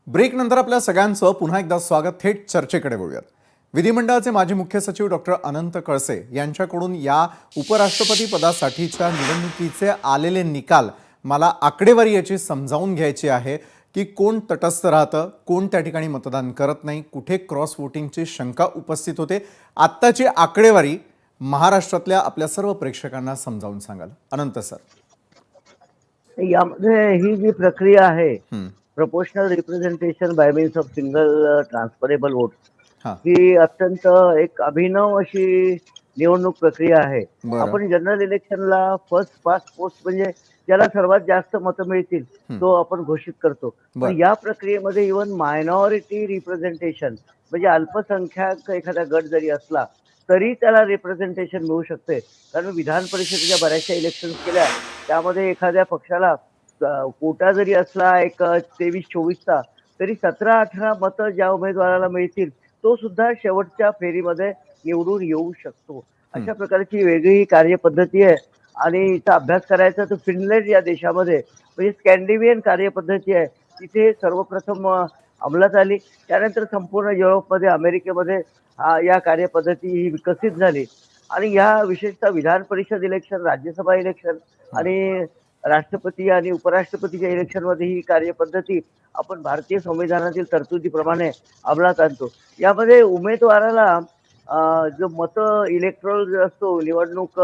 Break नंतर आपल्या सगळ्यांचं पुन्हा एकदा स्वागत. थेट चर्चेकडे वळूयात. विधिमंडळाचे माजी मुख्य सचिव डॉक्टर अनंत कळसे यांच्याकडून या उपराष्ट्रपती पदासाठीच्या निवडणुकीचे आलेले निकाल मला आकडेवारी याची समजावून घ्यायची आहे की कोण तटस्थ राहतं, कोण त्या ठिकाणी मतदान करत नाही, कुठे क्रॉस वोटिंगची शंका उपस्थित होते. आत्ताची आकडेवारी महाराष्ट्रातल्या आपल्या सर्व प्रेक्षकांना समजावून सांगाल अनंत सर. यामध्ये ही जी प्रक्रिया आहे हं, proportional representation bye means of single transferable vote हां, ही अत्यंत एक अभिनव अशी निवडणूक प्रक्रिया आहे. बरं, आपण जनरल इलेक्शनला फर्स्ट पास्ट पोस्ट म्हणजे ज्याला सर्वात जास्त मतं मिळतील तो आपण घोषित करतो. पण बरं, या प्रक्रियेमध्ये इव्हन मायनॉरिटी रिप्रेझेंटेशन म्हणजे अल्पसंख्याक एखादा गट जरी असला तरी त्याला रिप्रेझेंटेशन मिळू शकते. कारण विधान परिषदेच्या बऱ्याचशा इलेक्शन केल्या त्यामध्ये एखाद्या पक्षाला कोटा जरी असला एक 23-24चा तरी 17-18 मतं ज्या उमेदवाराला मिळतील तो सुद्धा शेवटच्या फेरीमध्ये निवडून येऊ शकतो. अशा प्रकारची वेगळी कार्यपद्धती आहे आणि इथं अभ्यास करायचा तर फिनलँड या देशामध्ये म्हणजे स्कॅन्डिनेव्हियन कार्यपद्धती आहे. तिथे सर्वप्रथम अंमलात आली. त्यानंतर संपूर्ण युरोपमध्ये, अमेरिकेमध्ये या कार्यपद्धती ही विकसित झाली आणि या विशेषतः विधान परिषद इलेक्शन, राज्यसभा इलेक्शन आणि राष्ट्रपती आणि उपराष्ट्रपतीच्या इलेक्शनमध्ये ही कार्यपद्धती आपण भारतीय संविधानातील तरतुदीप्रमाणे अंमलात आणतो. यामध्ये उमेदवाराला जो इलेक्ट्रोल असतो निवडणूक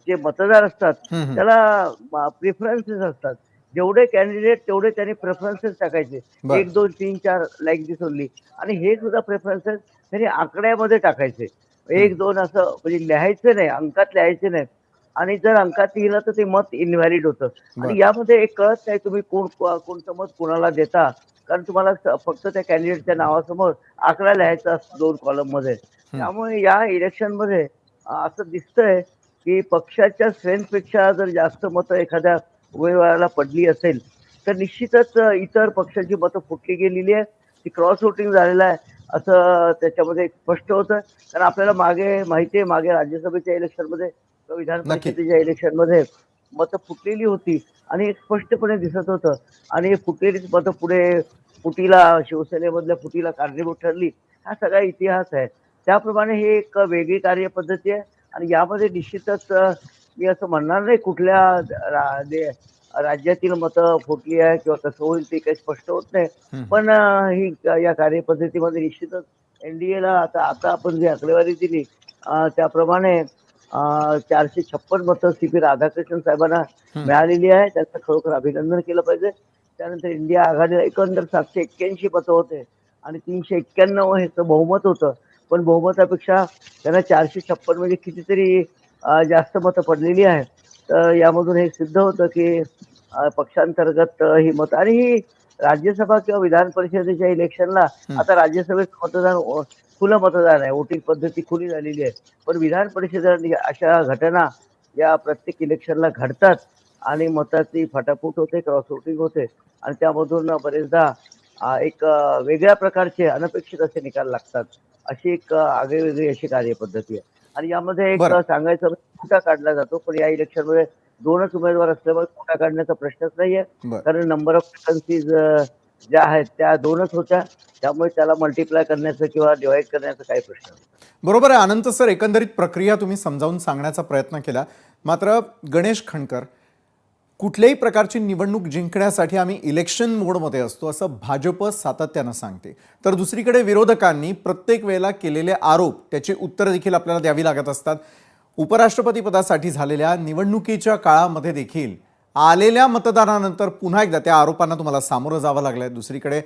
जे मतदार असतात हं, हं, त्याला प्रेफरन्सेस असतात. जेवढे कॅन्डिडेट तेवढे त्यांनी प्रेफरन्सेस टाकायचे. बरं, 1, 2, 3, 4 लाइक दिस ओन्ली आणि हे सुद्धा प्रेफरन्सेस त्यांनी आकड्यामध्ये टाकायचे. हं, 1, 2 असं म्हणजे लिहायचं नाही, अंकात लिहायचे नाहीत. आणि जर अंकात लिहिलं तर ते मत इनव्हॅलिड होतं. बरं, आणि यामध्ये एक कळत नाही तुम्ही कोणतं मत कोणाला देता. कारण तुम्हाला फक्त त्या कॅन्डिडेटच्या नावासमोर आकडा लिहायचा असतो 2 कॉलममध्ये. हं, त्यामुळे या इलेक्शनमध्ये असं दिसतंय की पक्षाच्या स्ट्रेंथपेक्षा जर जास्त मतं एखाद्या उमेदवाराला पडली असेल, तर निश्चितच इतर पक्षाची मतं फुटली गेलेली आहे. ती क्रॉस वोटिंग झालेलं आहे, असं त्याच्यामध्ये स्पष्ट होतं. कारण आपल्याला मागे माहिती आहे, मागे राज्यसभेच्या इलेक्शनमध्ये किंवा विधान नक्की. परिषदेच्या इलेक्शनमध्ये मतं फुटलेली होती आणि स्पष्टपणे दिसत होतं आणि फुटलेलीच मतं पुढे शिवसेनेमधल्या फुटीला कारणीभूत ठरली. हा सगळा इतिहास आहे. त्याप्रमाणे ही एक वेगळी कार्यपद्धती आहे आणि यामध्ये निश्चितच मी असं म्हणणार नाही कुठल्या राज्यातील मतं फुटली आहे किंवा कसं होईल ते काही स्पष्ट होत नाही. हं, पण या कार्यपद्धतीमध्ये निश्चितच एनडीएला आता आता आपण जी आकडेवारी दिली त्याप्रमाणे 456 मतं सी.पी. राधाकृष्णन साहेबांना हं. मिळालेली आहे. त्यांचं खरोखर अभिनंदन केलं पाहिजे. त्यानंतर इंडिया आघाडीला एकंदर 781 मतं होते आणि 391 ह्याचं बहुमत होतं. पण बहुमतापेक्षा त्यांना 456 म्हणजे कितीतरी जास्त मतं पडलेली आहेत. तर यामधून हे सिद्ध होतं की पक्षांतर्गत ही मतं आणि ही राज्यसभा किंवा विधान परिषदेच्या इलेक्शनला हं. आता राज्यसभेत मतदान खुलं मतदान आहे. वोटिंग पद्धती खुली झालेली आहे. पण विधान परिषदेत अशा घटना या प्रत्येक इलेक्शनला घडतात आणि मताची फाटाफूट होते, क्रॉस वोटिंग होते आणि त्यामधून बरेचदा एक वेगळ्या प्रकारचे अनपेक्षित असे निकाल लागतात. अशी एक आगळीवेगळी अशी कार्यपद्धती आहे. आणि यामध्ये एक बरं, सांगायचं म्हणजे कोटा काढला जातो. पण या इलेक्शनमध्ये 2च उमेदवार असल्यामुळे कोटा काढण्याचा प्रश्नच नाहीये. बरं. कारण नंबर ऑफ व्हॅकन्सीज ज्या आहेत त्या 2च होत्या. त्यामुळे त्याला मल्टिप्लाय करण्याचं किंवा डिव्हाईड करण्याचा काही प्रश्न नाही. बरोबर आहे अनंत सर. एकंदरीत प्रक्रिया तुम्ही समजावून सांगण्याचा प्रयत्न केला. मात्र गणेश खणकर, कुठल्याही प्रकारची निवडणूक जिंकण्यासाठी आम्ही इलेक्शन मोडमध्ये असतो असं भाजप सातत्यानं सांगते. तर दुसरीकडे विरोधकांनी प्रत्येक वेळेला केलेले आरोप त्याची उत्तरं देखील आपल्याला द्यावी लागत असतात. उपराष्ट्रपती पदासाठी झालेल्या निवडणुकीच्या काळामध्ये देखील आलेल्या मतदानानंतर पुन्हा एकदा त्या आरोपांना तुम्हाला सामोरं जावं लागलंय. दुसरीकडे